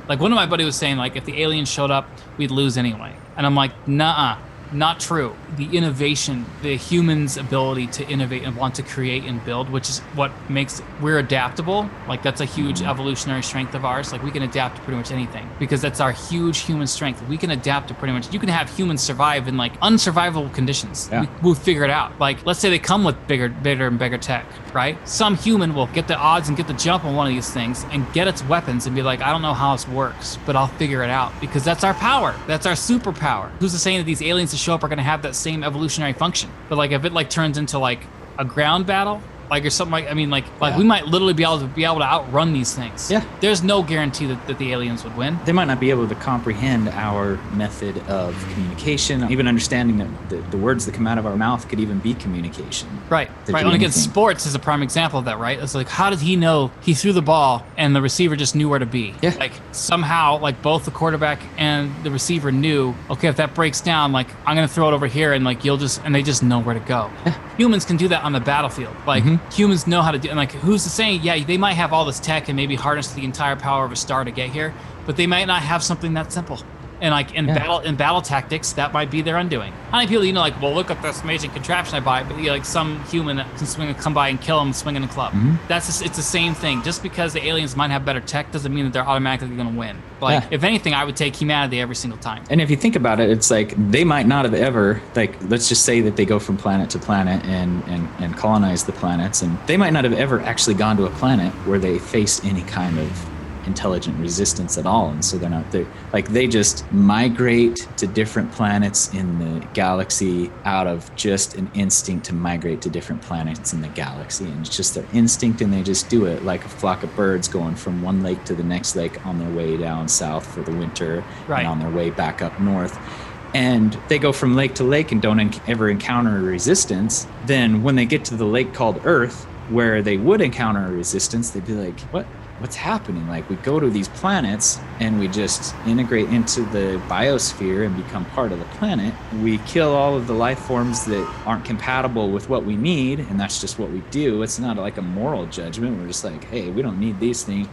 Like one of my buddies was saying, like if the aliens showed up, we'd lose anyway. And I'm like, nah. Not true. The innovation, the human's ability to innovate and want to create and build, which is what makes we're adaptable. Like that's a huge evolutionary strength of ours. Like we can adapt to pretty much anything because that's our huge human strength. We can adapt to pretty much. You can have humans survive in like unsurvivable conditions. Yeah. We'll figure it out. Like let's say they come with bigger and bigger tech, right? Some human will get the odds and get the jump on one of these things and get its weapons and be like, I don't know how this works, but I'll figure it out because that's our power. That's our superpower. Who's to say that these aliens show up are going to have that same evolutionary function? But like if it like turns into like a ground battle, like or something like, I mean, like we might literally be able to outrun these things. Yeah. There's no guarantee that the aliens would win. They might not be able to comprehend our method of communication, even understanding that the words that come out of our mouth could even be communication. Right. And again, sports is a prime example of that, right? It's like, how did he know he threw the ball and the receiver just knew where to be? Yeah. Like somehow, like both the quarterback and the receiver knew, okay, if that breaks down, like I'm going to throw it over here and like and they just know where to go. Yeah. Humans can do that on the battlefield. Like humans know how to do, and like who's to say, yeah, they might have all this tech and maybe harness the entire power of a star to get here, but they might not have something that simple. And like in battle tactics, that might be their undoing. How many people, like, well, look at this amazing contraption I buy, but like some human that can come by and kill them swinging a club. It's the same thing. Just because the aliens might have better tech doesn't mean that they're automatically going to win. Like, if anything, I would take humanity every single time. And if you think about it, it's like they might not have ever, like, let's just say that they go from planet to planet and colonize the planets, and they might not have ever actually gone to a planet where they face any kind of intelligent resistance at all. And so they're not there. Like they just migrate to different planets in the galaxy out of just an instinct to migrate to different planets in the galaxy. And it's just their instinct, and they just do it like a flock of birds going from one lake to the next lake on their way down south for the winter and on their way back up north. And they go from lake to lake and don't ever encounter a resistance. Then when they get to the lake called Earth, where they would encounter a resistance, they'd be like, what's happening? Like, we go to these planets and we just integrate into the biosphere and become part of the planet. We kill all of the life forms that aren't compatible with what we need, and that's just what we do. It's not like a moral judgment. We're just like, hey, we don't need these things.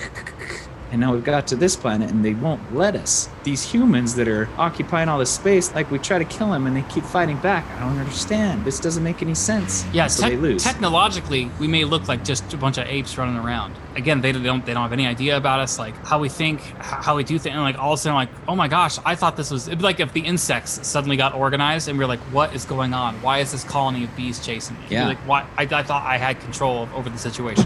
And now we've got to this planet and they won't let us. These humans that are occupying all this space, like we try to kill them and they keep fighting back. I don't understand. This doesn't make any sense. Yeah, so they lose. Technologically, we may look like just a bunch of apes running around. Again, they don't have any idea about us, like how we think, how we do things. And like all of a sudden, like, oh my gosh, I thought this was, it'd be like if the insects suddenly got organized and we were like, what is going on? Why is this colony of bees chasing me? Yeah. Like, why? I thought I had control over the situation.